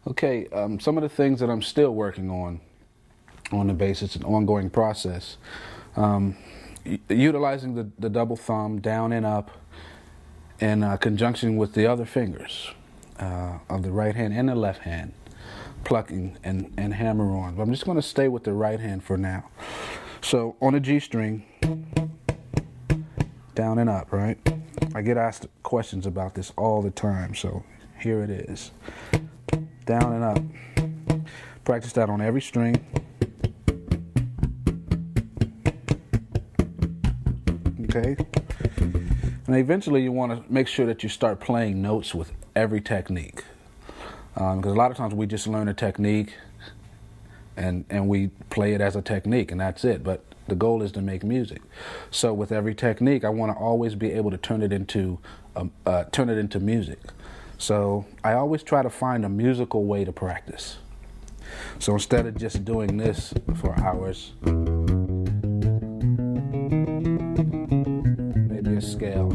Okay, some of the things that I'm still working on the bass, it's an ongoing process. Utilizing the double thumb down and up in conjunction with the other fingers of the right hand and the left hand, plucking and hammer on. But I'm just going to stay with the right hand for now. So on a G string, down and up, right? I get asked questions about this all the time, so here it is. Down and up. Practice that on every string. Okay? And eventually you want to make sure that you start playing notes with every technique. Because a lot of times we just learn a technique and we play it as a technique and that's it. But the goal is to make music. So with every technique, I want to always be able to turn it into music. So I always try to find a musical way to practice. So instead of just doing this for hours, maybe a scale.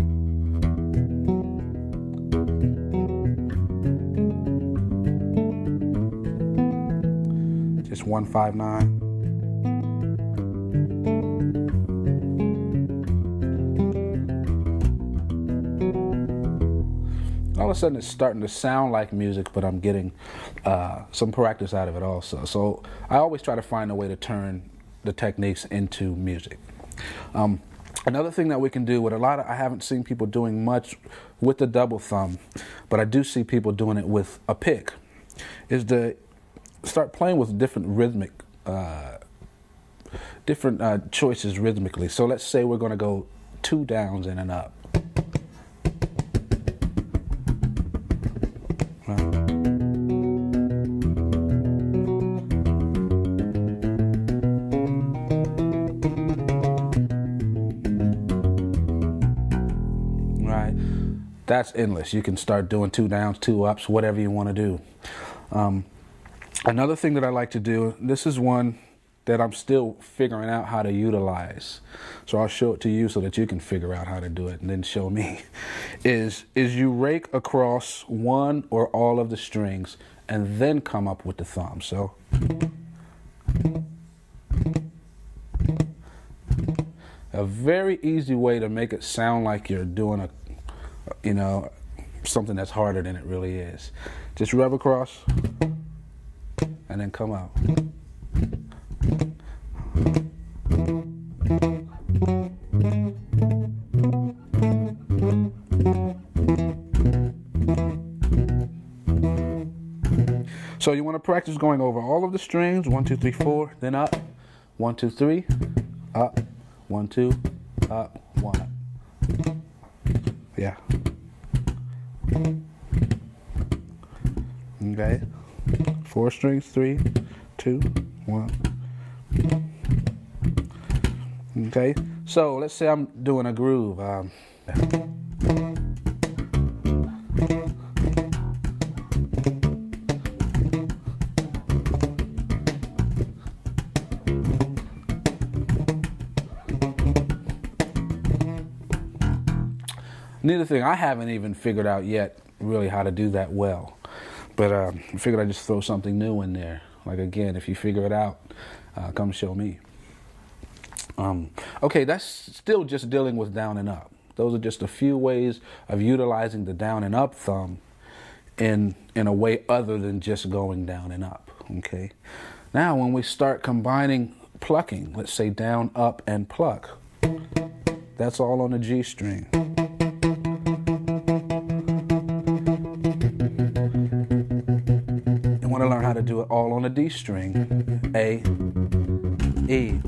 Just 1-5-9. All of a sudden it's starting to sound like music, but I'm getting some practice out of it also. So I always try to find a way to turn the techniques into music. Another thing that we can do with I haven't seen people doing much with the double thumb, but I do see people doing it with a pick, is to start playing with different rhythmic, choices rhythmically. So let's say we're going to go 2 downs and an up. That's endless. You can start doing 2 downs, 2 ups, whatever you want to do. Another thing that I like to do, this is one that I'm still figuring out how to utilize. So I'll show it to you so that you can figure out how to do it and then show me. Is you rake across one or all of the strings and then come up with the thumb. So a very easy way to make it sound like you're doing something that's harder than it really is. Just rub across and then come out. So you want to practice going over all of the strings, 1, 2, 3, 4, then up, 1, 2, 3, up, 1, 2, up, 1 up. Yeah. Okay. 4 strings, 3, 2, 1. Okay. So let's say I'm doing a groove. Another thing, I haven't even figured out yet really how to do that well. But I figured I'd just throw something new in there. Like again, if you figure it out, come show me. Okay, that's still just dealing with down and up. Those are just a few ways of utilizing the down and up thumb in a way other than just going down and up. Okay. Now when we start combining plucking, let's say down, up, and pluck, that's all on the G string. Want to learn how to do it all on a D string. A, E.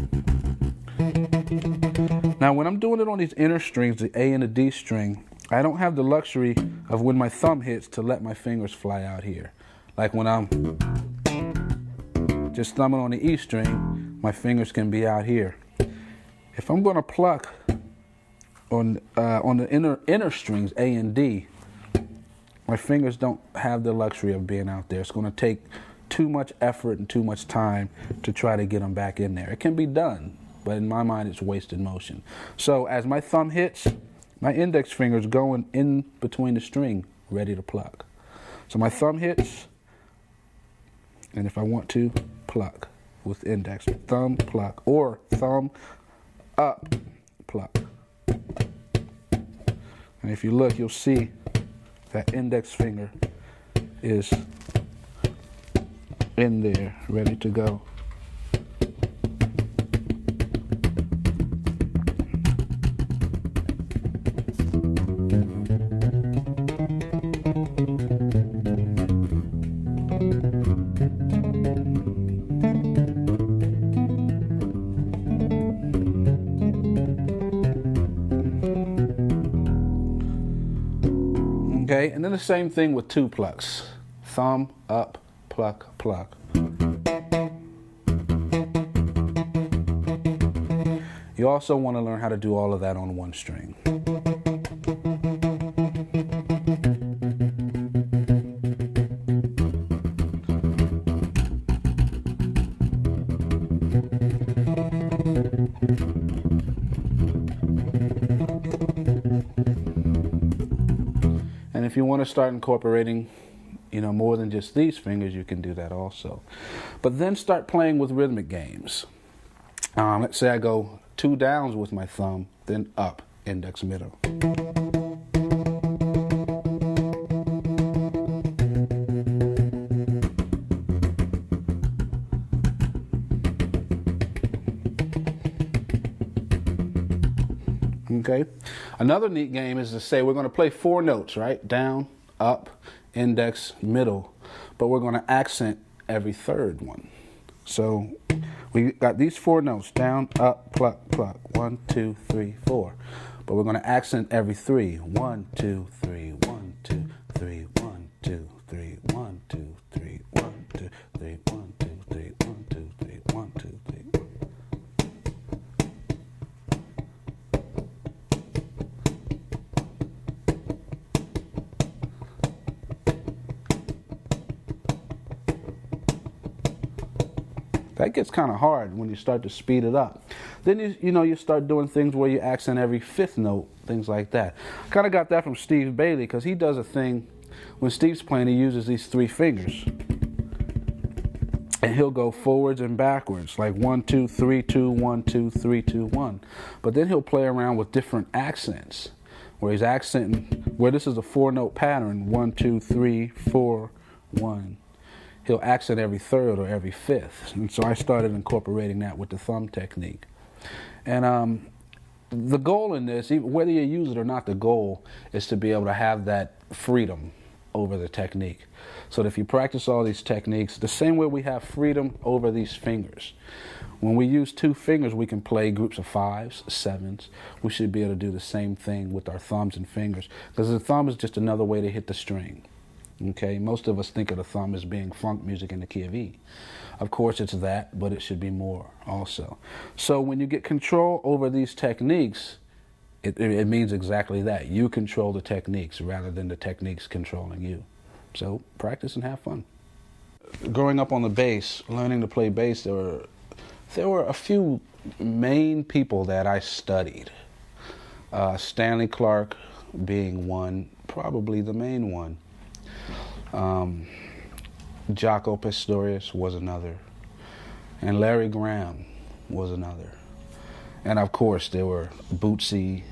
Now when I'm doing it on these inner strings, the A and the D string, I don't have the luxury of when my thumb hits to let my fingers fly out here. Like when I'm just thumbing on the E string, my fingers can be out here. If I'm going to pluck on the inner strings, A and D, my fingers don't have the luxury of being out there. It's going to take too much effort and too much time to try to get them back in there. It can be done, but in my mind it's wasted motion. So as my thumb hits, my index finger's going in between the string, ready to pluck. So my thumb hits, And if I want to, pluck with index. Thumb, pluck, or thumb, up, pluck. And if you look, you'll see that index finger is in there, ready to go. Okay, and then the same thing with two plucks. Thumb, up, pluck, pluck. You also want to learn how to do all of that on one string. And if you want to start incorporating, more than just these fingers, you can do that also. But then start playing with rhythmic games. Let's say I go 2 downs with my thumb, then up, index, middle. Okay. Another neat game is to say we're going to play 4 notes, right? Down, up, index, middle, but we're going to accent every third one. So we got these 4 notes: down, up, pluck, pluck. 1, 2, 3, 4. But we're going to accent every 3. 1, 2, 3, 1, 2, 3, 1, 2, 3, 1, 2, 3, 1, 2, 3, 1, 2, 3, 1, 2, 3, 1, 2, 3. That gets kind of hard when you start to speed it up. Then you start doing things where you accent every 5th note, things like that. Kind of got that from Steve Bailey, because he does a thing when Steve's playing. He uses these 3 fingers, and he'll go forwards and backwards, like 1, 2, 3, 2, 1, 2, 3, 2, 1. But then he'll play around with different accents, where he's accenting where this is a 4-note pattern: 1, 2, 3, 4, 1. He'll accent every 3rd or every 5th. And so I started incorporating that with the thumb technique. And the goal in this, whether you use it or not, the goal is to be able to have that freedom over the technique. So that if you practice all these techniques, the same way we have freedom over these fingers. When we use 2 fingers, we can play groups of 5s, 7s. We should be able to do the same thing with our thumbs and fingers, because the thumb is just another way to hit the string. Okay, most of us think of the thumb as being funk music in the key of E. Of course it's that, but it should be more also. So when you get control over these techniques, it means exactly that. You control the techniques rather than the techniques controlling you. So practice and have fun. Growing up on the bass, learning to play bass, there were a few main people that I studied. Stanley Clarke being one, probably the main one. Jaco Pastorius was another, and Larry Graham was another. And of course there were Bootsy,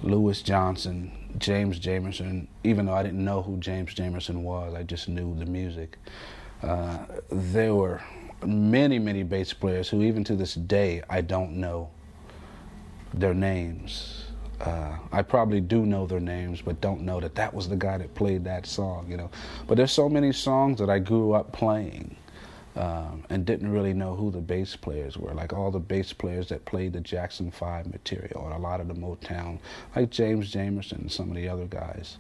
Louis Johnson, James Jamerson. Even though I didn't know who James Jamerson was, I just knew the music. There were many bass players who even to this day I don't know their names. I probably do know their names, but don't know that that was the guy that played that song, But there's so many songs that I grew up playing and didn't really know who the bass players were, like all the bass players that played the Jackson 5 material and a lot of the Motown, like James Jamerson and some of the other guys,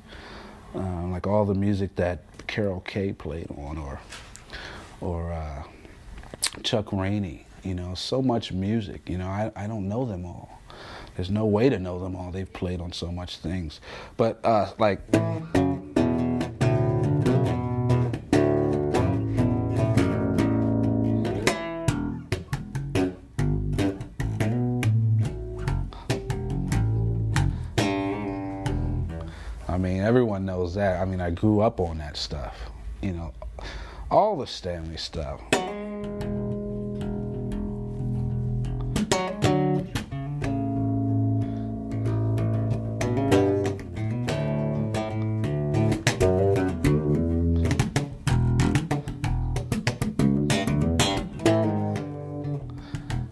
like all the music that Carol Kay played on, or Chuck Rainey, so much music, I don't know them all. There's no way to know them all. They've played on so much things. But like... I mean, everyone knows that. I mean, I grew up on that stuff. all the Stanley stuff.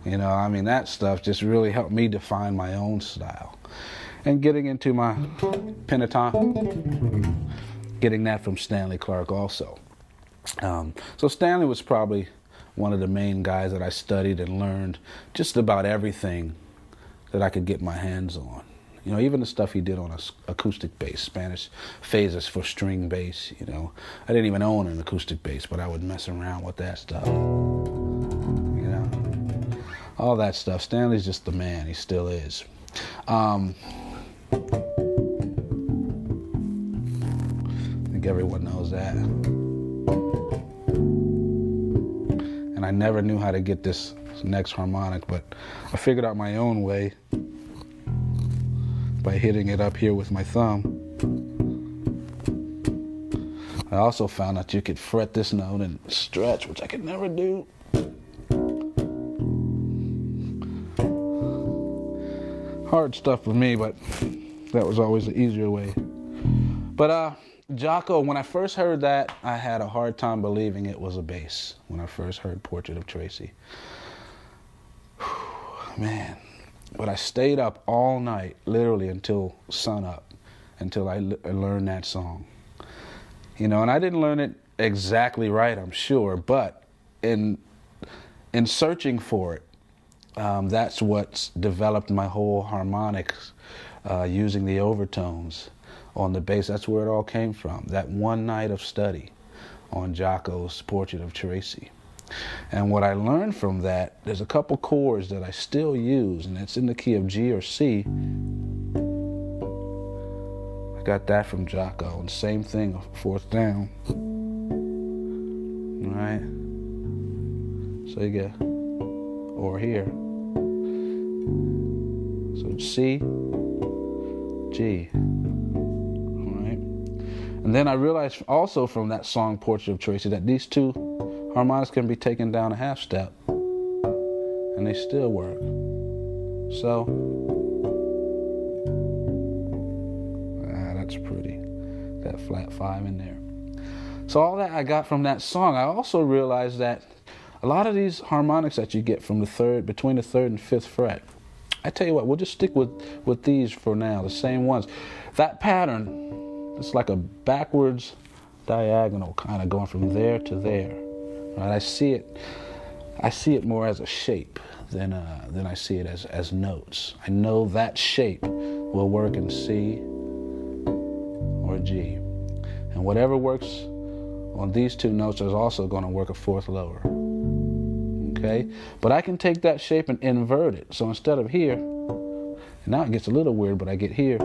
You know, I mean, that stuff just really helped me define my own style. And getting into my pentatonic, getting that from Stanley Clarke also. So Stanley was probably one of the main guys that I studied and learned just about everything that I could get my hands on. You know, even the stuff he did on acoustic bass, Spanish phases for string bass, you know. I didn't even own an acoustic bass, but I would mess around with that stuff. You know, all that stuff. Stanley's just the man. He still is. I think everyone knows that. And I never knew how to get this next harmonic, but I figured out my own way by hitting it up here with my thumb. I also found that you could fret this note and stretch, which I could never do. Hard stuff for me, but that was always the easier way. But Jaco, when I first heard that, I had a hard time believing it was a bass when I first heard Portrait of Tracy. Man. But I stayed up all night, literally until sunup, until I learned that song. You know, and I didn't learn it exactly right, I'm sure, but in searching for it, that's what's developed my whole harmonics, using the overtones on the bass. That's where it all came from, that one night of study on Jaco's Portrait of Tracy. And what I learned from that, there's a couple chords that I still use, and it's in the key of G or C. I got that from Jaco, and same thing, fourth down. All right? So you get, or here. So C, G. All right? And then I realized also from that song, Portrait of Tracy, that these two harmonics can be taken down a half step, and they still work. So, that's pretty. That flat 5 in there. So all that I got from that song. I also realized that a lot of these harmonics that you get from the third, between the 3rd and 5th fret, I tell you what, we'll just stick with these for now, the same ones. That pattern, it's like a backwards diagonal, kind of going from there to there. Right? I see it more as a shape than I see it as notes. I know that shape will work in C or G. And whatever works on these two notes is also going to work a 4th lower. Okay? But I can take that shape and invert it. So instead of here, and now it gets a little weird, but I get here.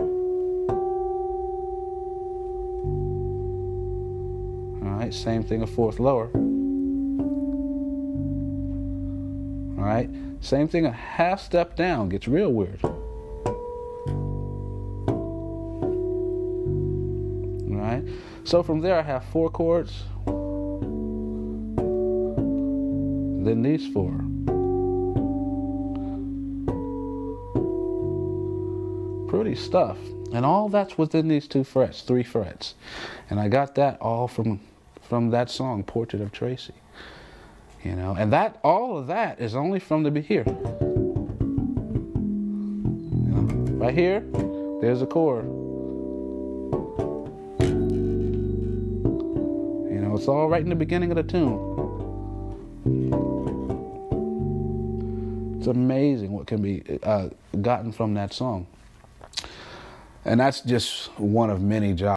All right, same thing, a 4th lower. All right, same thing, a half step down gets real weird. All right, so from there I have 4 chords, then these 4. Pretty stuff, and all that's within these 2 frets, 3 frets, and I got that all from that song, Portrait of Tracy. You know, and that all of that is only from the here. You know, right here, there's a chord. You know, it's all right in the beginning of the tune. It's amazing what can be gotten from that song. And that's just one of many jobs.